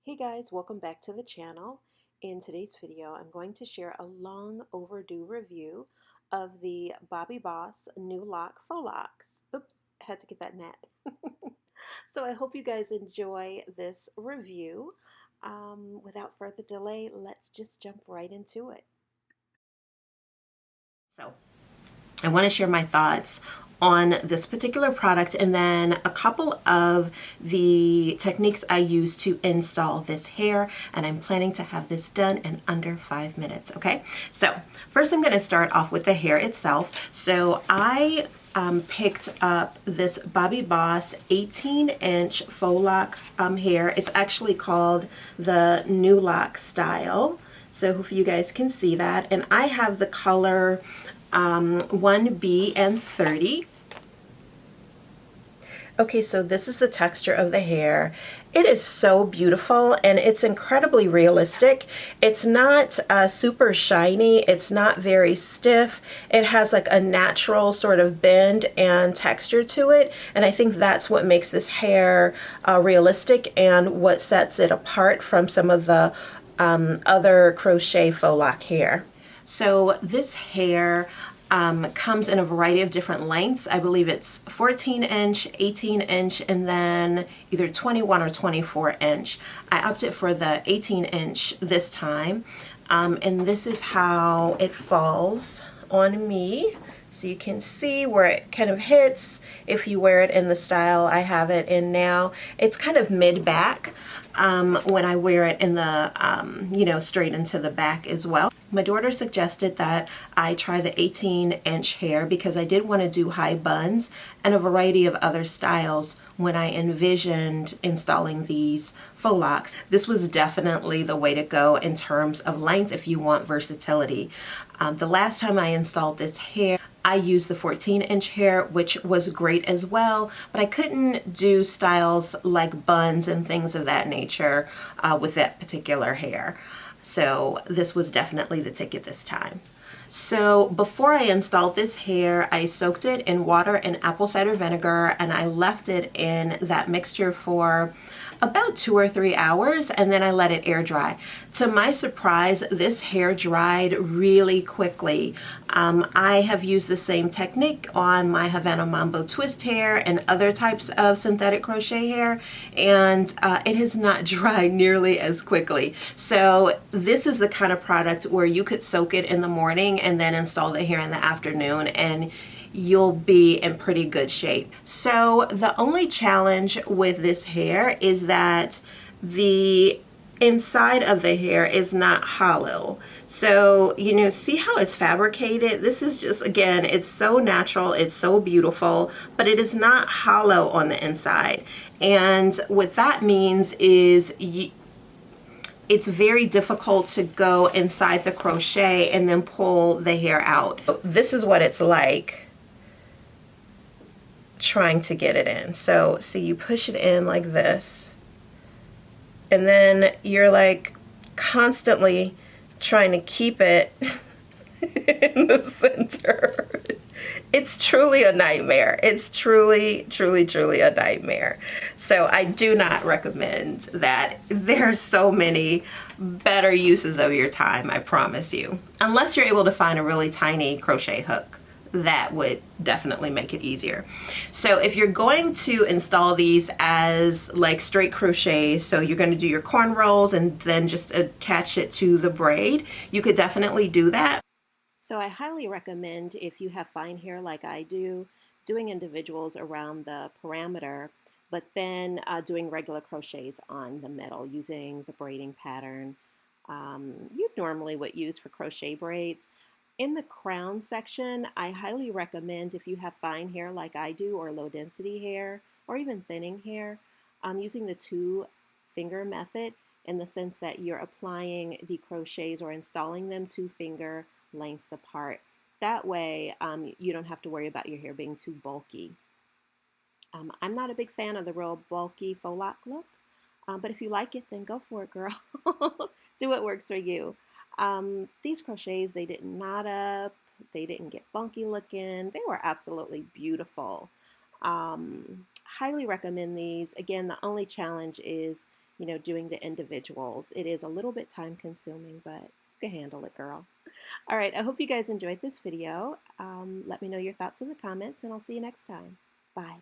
Hey guys, welcome back to the channel. In today's video, I'm going to share a long overdue review of the Bobbi Boss Nu Loc Faux Locs. Oops, had to get that net. So I hope you guys enjoy this review. Without further delay, let's just jump right into it. So I want to share my thoughts on this particular product and then a couple of the techniques I use to install this hair, and I'm planning to have this done in under 5 minutes. Okay, so first I'm going to start off with the hair itself. So I picked up this Bobbi Boss 18-inch faux loc hair. It's actually called the Nu Locs style, so hopefully you guys can see that, and I have the color 1B and 30. Okay, so this is the texture of the hair. It is so beautiful and it's incredibly realistic. It's not super shiny. It's not very stiff. It has like a natural sort of bend and texture to it. And I think that's what makes this hair realistic and what sets it apart from some of the other crochet faux loc hair. So this hair comes in a variety of different lengths. I believe it's 14-inch, 18-inch, and then either 21 or 24-inch. I opted for the 18-inch this time, and this is how it falls on me. So you can see where it kind of hits if you wear it in the style I have it in now. It's kind of mid-back when I wear it in the, straight into the back as well. My daughter suggested that I try the 18-inch hair because I did want to do high buns and a variety of other styles when I envisioned installing these faux locs. This was definitely the way to go in terms of length if you want versatility. The last time I installed this hair, I used the 14-inch hair, which was great as well, but I couldn't do styles like buns and things of that nature with that particular hair. So this was definitely the ticket this time. So before I installed this hair, I soaked it in water and apple cider vinegar, and I left it in that mixture for about 2 or 3 hours, and then I let it air dry. To my surprise, this hair dried really quickly. I have used the same technique on my Havana Mambo twist hair and other types of synthetic crochet hair, and it has not dried nearly as quickly. So this is the kind of product where you could soak it in the morning and then install the hair in the afternoon, and you'll be in pretty good shape. So the only challenge with this hair is that the inside of the hair is not hollow. So, see how it's fabricated? This is just, again, it's so natural, it's so beautiful, but it is not hollow on the inside. And what that means is it's very difficult to go inside the crochet and then pull the hair out. This is what it's like trying to get it in. So you push it in like this, and then you're like constantly trying to keep it in the center. It's truly a nightmare. It's truly a nightmare. So I do not recommend that. There are so many better uses of your time, I promise you. Unless you're able to find a really tiny crochet hook. That would definitely make it easier. So if you're going to install these as like straight crochet, so you're going to do your cornrows and then just attach it to the braid, you could definitely do that. So I highly recommend, if you have fine hair like I do, doing individuals around the parameter, but then doing regular crochets on the middle using the braiding pattern you normally would use for crochet braids. In the crown section, I highly recommend, if you have fine hair like I do, or low density hair, or even thinning hair, using the 2-finger method, in the sense that you're applying the crochets or installing them 2-finger lengths apart. That way you don't have to worry about your hair being too bulky. I'm not a big fan of the real bulky faux loc look, but if you like it, then go for it, girl. Do what works for you. These crochets, they didn't knot up, they didn't get funky looking, they were absolutely beautiful. Highly recommend these. Again, the only challenge is you know, doing the individuals. It is a little bit time consuming, but you can handle it, girl. All right, I hope you guys enjoyed this video. Let me know your thoughts in the comments, and I'll see you next time. Bye.